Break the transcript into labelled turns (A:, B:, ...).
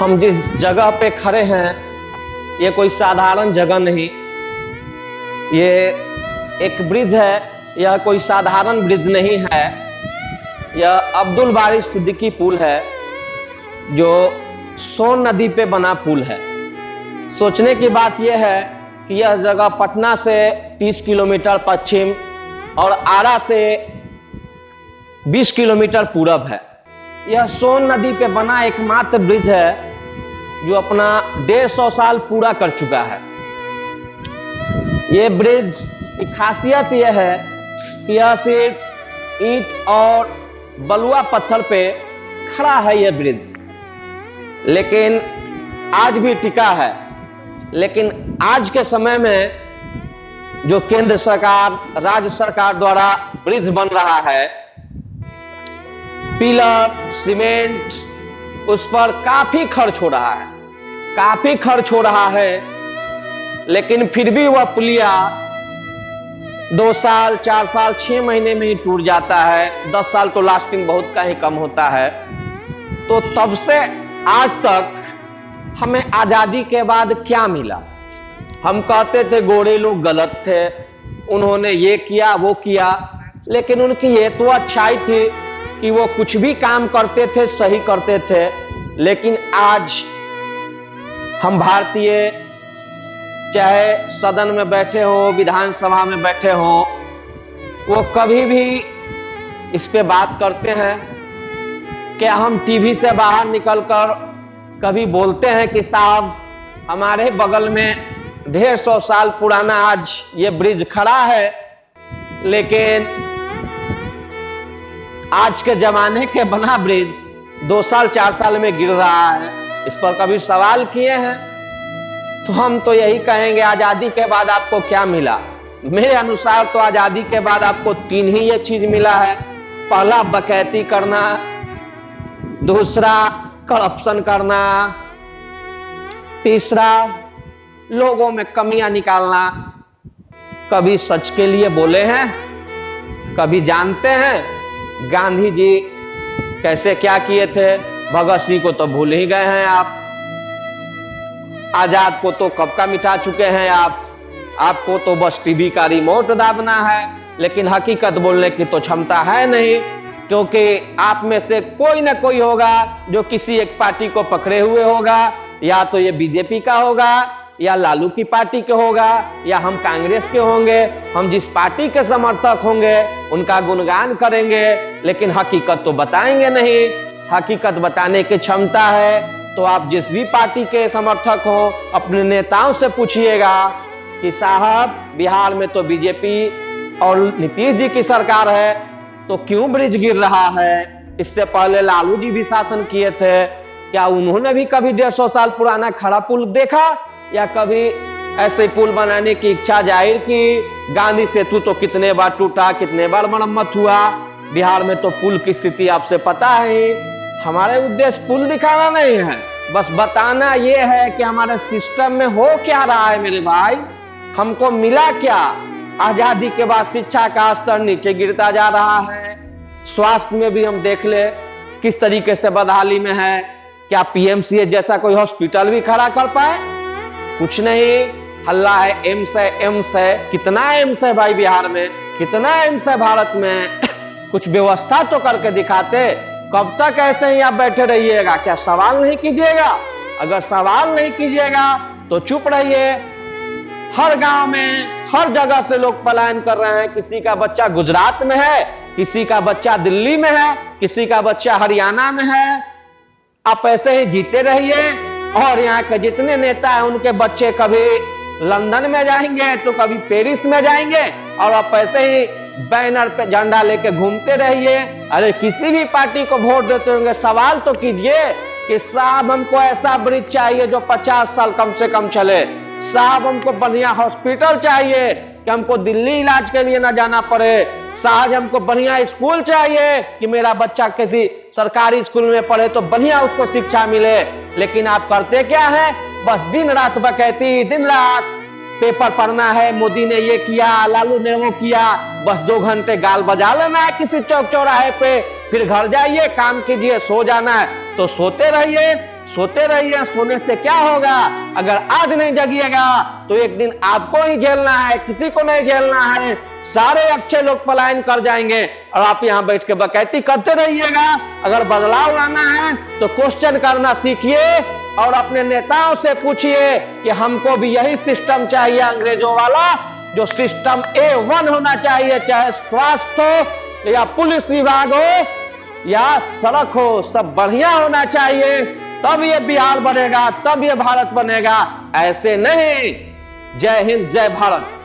A: हम जिस जगह पे खड़े हैं ये कोई साधारण जगह नहीं। ये एक ब्रिज है, यह कोई साधारण ब्रिज नहीं है। यह अब्दुल बारी सिद्दीकी पुल है जो सोन नदी पे बना पुल है। सोचने की बात यह है कि यह जगह पटना से 30 किलोमीटर पश्चिम और आरा से 20 किलोमीटर पूरब है। यह सोन नदी पे बना एकमात्र ब्रिज है जो अपना 150 साल पूरा कर चुका है। यह ब्रिज की खासियत यह है कि यह सिर्फ ईंट और बलुआ पत्थर पे खड़ा है यह ब्रिज, लेकिन आज भी टिका है। लेकिन आज के समय में जो केंद्र सरकार, राज्य सरकार द्वारा ब्रिज बन रहा है, पिलर, सीमेंट, उस पर काफी खर्च हो रहा है, काफी खर्च हो रहा है। लेकिन फिर भी वह पुलिया 2 साल, 4 साल, 6 महीने में ही टूट जाता है। 10 साल तो लास्टिंग बहुत का ही कम होता है। तो तब से आज तक हमें आजादी के बाद क्या मिला? हम कहते थे गोरे लोग गलत थे, उन्होंने ये किया वो किया, लेकिन उनकी ये तो अच्छाई थी कि वो कुछ भी काम करते थे सही करते थे। लेकिन आज हम भारतीय, चाहे सदन में बैठे हो, विधानसभा में बैठे हो, वो कभी भी इस पे बात करते हैं? क्या हम टीवी से बाहर निकलकर कभी बोलते हैं कि साहब हमारे बगल में 150 साल पुराना आज ये ब्रिज खड़ा है, लेकिन आज के जमाने के बना ब्रिज 2 साल 4 साल में गिर रहा है? इस पर कभी सवाल किए हैं? तो हम तो यही कहेंगे, आजादी के बाद आपको क्या मिला? मेरे अनुसार तो आजादी के बाद आपको 3 ही ये चीज मिला है। पहला डकैती करना, दूसरा करप्शन करना, तीसरा लोगों में कमियां निकालना। कभी सच के लिए बोले हैं? कभी जानते हैं गांधी जी कैसे क्या किए थे? भगत सिंह को तो भूल ही गए हैं आप। आजाद को तो कब का मिटा चुके हैं आप। आपको तो बस टीवी का रिमोट दाबना है, लेकिन हकीकत बोलने की तो क्षमता है नहीं, क्योंकि आप में से कोई ना कोई होगा जो किसी एक पार्टी को पकड़े हुए होगा। या तो ये बीजेपी का होगा, या लालू की पार्टी के होगा, या हम कांग्रेस के होंगे। हम जिस पार्टी के समर्थक होंगे उनका गुणगान करेंगे, लेकिन हकीकत तो बताएंगे नहीं। हकीकत बताने की क्षमता है तो आप जिस भी पार्टी के समर्थक हो, अपने नेताओं से पूछिएगा कि साहब बिहार में तो बीजेपी और नीतीश जी की सरकार है, तो क्यों ब्रिज गिर रहा है? इससे पहले लालू जी भी शासन किए थे, क्या उन्होंने भी कभी 150 साल पुराना खड़ा पुल देखा, या कभी ऐसे पुल बनाने की इच्छा जाहिर की? गांधी सेतु तो कितने बार टूटा, कितने बार मरम्मत हुआ। बिहार में तो पुल की स्थिति आपसे पता है। हमारे उद्देश्य पुल दिखाना नहीं है, बस बताना यह है कि हमारे सिस्टम में हो क्या रहा है। मेरे भाई, हमको मिला क्या? आजादी के बाद शिक्षा का स्तर नीचे गिरता जा रहा है। स्वास्थ्य में भी हम देख ले किस तरीके से बदहाली में है। क्या पीएमसीएच जैसा कोई हॉस्पिटल भी खड़ा कर पाए? कुछ नहीं। हल्ला है एम्स है, एम्स है। कितना एम्स है भाई बिहार में? कितना एम्स है भारत में? कुछ व्यवस्था तो करके दिखाते। कब तक ऐसे ही आप बैठे रहिएगा? क्या सवाल नहीं कीजिएगा? अगर सवाल नहीं कीजिएगा तो चुप रहिए। हर गांव में, हर जगह से लोग पलायन कर रहे हैं। किसी का बच्चा गुजरात में है, किसी का बच्चा दिल्ली में है, किसी का बच्चा हरियाणा में है। आप ऐसे ही जीते रहिए। और यहाँ के जितने नेता हैं उनके बच्चे कभी लंदन में जाएंगे तो कभी पेरिस में जाएंगे, और आप ऐसे ही बैनर पे झंडा लेके घूमते रहिए। अरे किसी भी पार्टी को वोट देते होंगे, सवाल तो कीजिए कि साहब हमको ऐसा ब्रिज चाहिए जो 50 साल कम से कम चले। साहब हमको बढ़िया हॉस्पिटल चाहिए कि हमको दिल्ली इलाज के लिए ना जाना पड़े। साहब हमको बढ़िया स्कूल चाहिए कि मेरा बच्चा किसी सरकारी स्कूल में पढ़े तो बढ़िया उसको शिक्षा मिले। लेकिन आप करते क्या है? बस दिन रात बकैती, दिन रात पेपर पढ़ना है, मोदी ने ये किया, लालू ने वो किया। बस 2 घंटे गाल बजा लेना है किसी चौक चौराहे पे, फिर घर जाइए, काम कीजिए, सो जाना है तो सोते रहिए। सोते रहिए, सोने से क्या होगा? अगर आज नहीं जगिएगा तो एक दिन आपको ही झेलना है, किसी को नहीं झेलना है। सारे अच्छे लोग पलायन कर जाएंगे और आप यहां बैठ के बकैती करते रहिएगा। अगर बदलाव लाना है तो क्वेश्चन करना सीखिए और अपने नेताओं से पूछिए कि हमको भी यही सिस्टम चाहिए अंग्रेजों वाला, जो सिस्टम A1 होना चाहिए, चाहे स्वास्थ्य हो या पुलिस विभाग हो या सड़क हो, सब बढ़िया होना चाहिए। तब ये बिहार बनेगा, तब ये भारत बनेगा, ऐसे नहीं। जय हिंद, जय भारत।